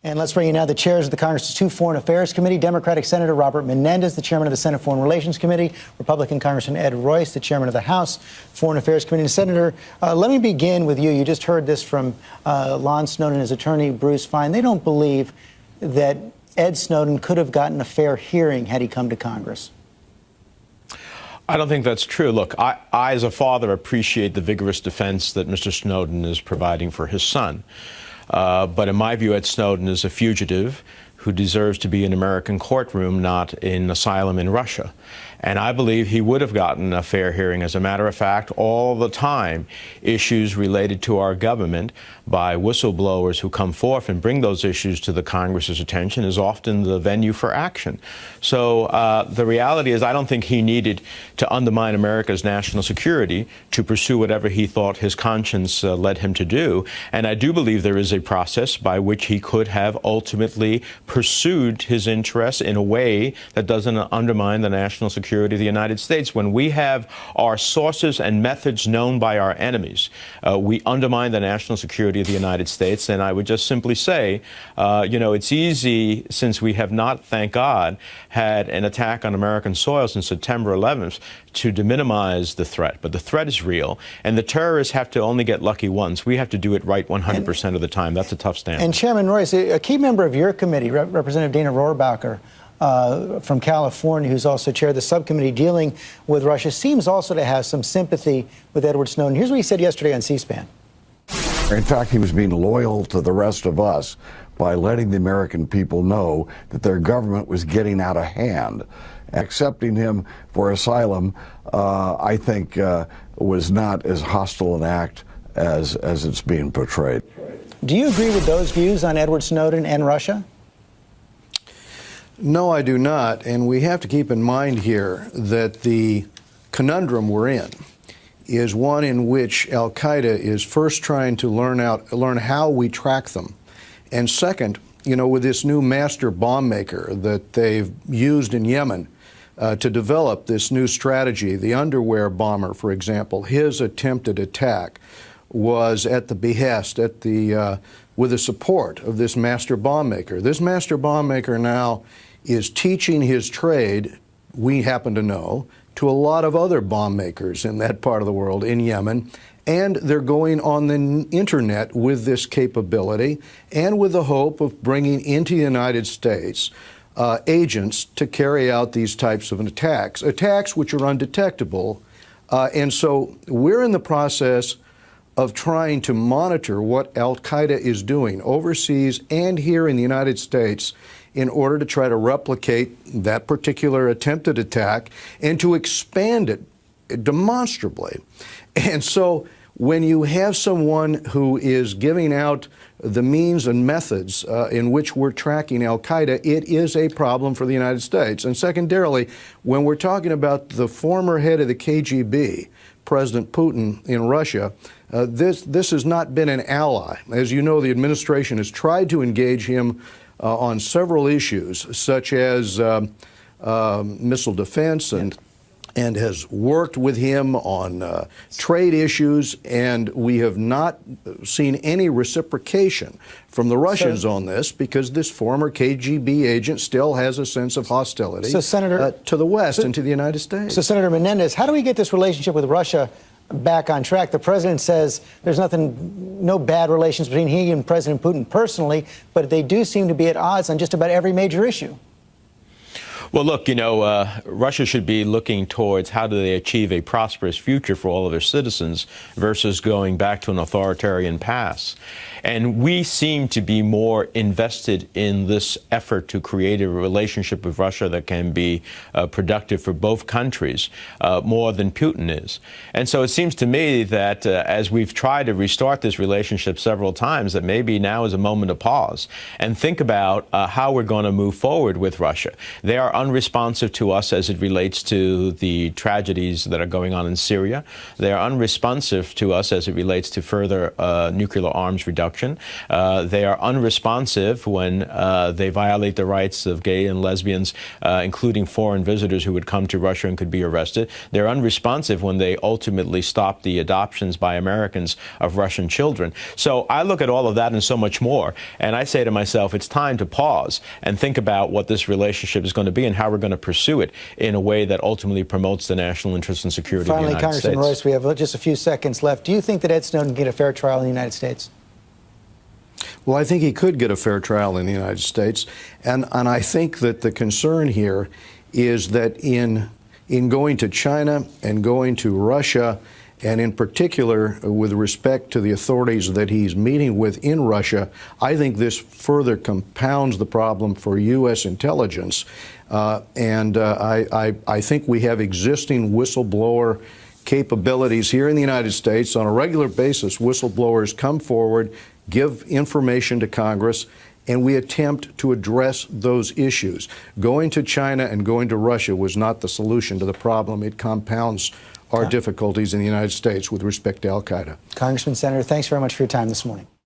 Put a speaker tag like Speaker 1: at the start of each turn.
Speaker 1: And let's bring you now the chairs of the Congress's two Foreign Affairs Committee, Democratic Senator Robert Menendez, the chairman of the Senate Foreign Relations Committee, Republican Congressman Ed Royce, the chairman of the House Foreign Affairs Committee. And Senator, let me begin with you. You just heard this from Lon Snowden and his attorney, Bruce Fein. They don't believe that Ed Snowden could have gotten a fair hearing had he come to Congress.
Speaker 2: I don't think that's true. Look, I as a father, appreciate the vigorous defense that Mr. Snowden is providing for his son. But in my view, Ed Snowden is a fugitive who deserves to be in an American courtroom, not in asylum in Russia. And I believe he would have gotten a fair hearing. As a matter of fact, all the time, issues related to our government by whistleblowers who come forth and bring those issues to the Congress's attention is often the venue for action. So the reality is I don't think he needed to undermine America's national security to pursue whatever he thought his conscience led him to do. And I do believe there is a process by which he could have ultimately pursued his interests in a way that doesn't undermine the national security of the United States. When we have our sources and methods known by our enemies, we undermine the national security of the United States. And I would just simply say, it's easy, since we have not, thank God, had an attack on American soil since September 11th, to minimize the threat. But the threat is real, and the terrorists have to only get lucky once. We have to do it right 100% of the time. That's a tough stand.
Speaker 1: And Chairman Royce, a key member of your committee, Representative Dana Rohrabacher, from California, who's also chaired the subcommittee dealing with Russia, seems also to have some sympathy with Edward Snowden. Here's what he said yesterday on C-SPAN.
Speaker 3: In fact, he was being loyal to the rest of us by letting the American people know that their government was getting out of hand. Accepting him for asylum, I think, was not as hostile an act as it's being portrayed.
Speaker 1: Do you agree with those views on Edward Snowden and Russia?
Speaker 4: No, I do not. And we have to keep in mind here that the conundrum we're in is one in which al-Qaeda is first trying to learn how we track them. And second, with this new master bomb maker that they've used in Yemen to develop this new strategy, the underwear bomber, for example, his attempted attack was at the behest, with the support of this master bomb maker. This master bomb maker now is teaching his trade, we happen to know, to a lot of other bomb makers in that part of the world, in Yemen, and they're going on the internet with this capability and with the hope of bringing into the United States agents to carry out these types of attacks which are undetectable. And so we're in the process of trying to monitor what al-Qaeda is doing overseas and here in the United States in order to try to replicate that particular attempted attack and to expand it demonstrably. And so when you have someone who is giving out the means and methods in which we're tracking al-Qaeda, it is a problem for the United States. And secondarily, when we're talking about the former head of the KGB, President Putin in Russia, this has not been an ally. As you know, the administration has tried to engage him on several issues, such as missile defense, and has worked with him on trade issues, and we have not seen any reciprocation from the Russians on this, because this former KGB agent still has a sense of hostility to the West and to the United States.
Speaker 1: So, Senator Menendez, how do we get this relationship with Russia back on track? The president says there's no bad relations between he and President Putin personally, but they do seem to be at odds on just about every major issue.
Speaker 2: Well, look, Russia should be looking towards how do they achieve a prosperous future for all of their citizens versus going back to an authoritarian past. And we seem to be more invested in this effort to create a relationship with Russia that can be productive for both countries more than Putin is. And so it seems to me that as we've tried to restart this relationship several times, that maybe now is a moment of pause and think about how we're going to move forward with Russia. They are unresponsive to us as it relates to the tragedies that are going on in Syria. They are unresponsive to us as it relates to further nuclear arms reduction. They are unresponsive when they violate the rights of gay and lesbians, including foreign visitors who would come to Russia and could be arrested. They're unresponsive when they ultimately stop the adoptions by Americans of Russian children. So I look at all of that and so much more, and I say to myself, it's time to pause and think about what this relationship is going to be and how we're going to pursue it in a way that ultimately promotes the national interest and security of the United States.
Speaker 1: Congressman Royce, we have just a few seconds left. Do you think that Ed Snowden can get a fair trial in the United States?
Speaker 4: Well, I think he could get a fair trial in the United States, and I think that the concern here is that in going to China and going to Russia, and in particular with respect to the authorities that he's meeting with in Russia, I think this further compounds the problem for U.S. intelligence. I think we have existing whistleblower capabilities here in the United States. On a regular basis, whistleblowers come forward, give information to Congress, and we attempt to address those issues. Going to China and going to Russia was not the solution to the problem. It compounds our difficulties in the United States with respect to al-Qaeda.
Speaker 1: Congressman, Senator, thanks very much for your time this morning.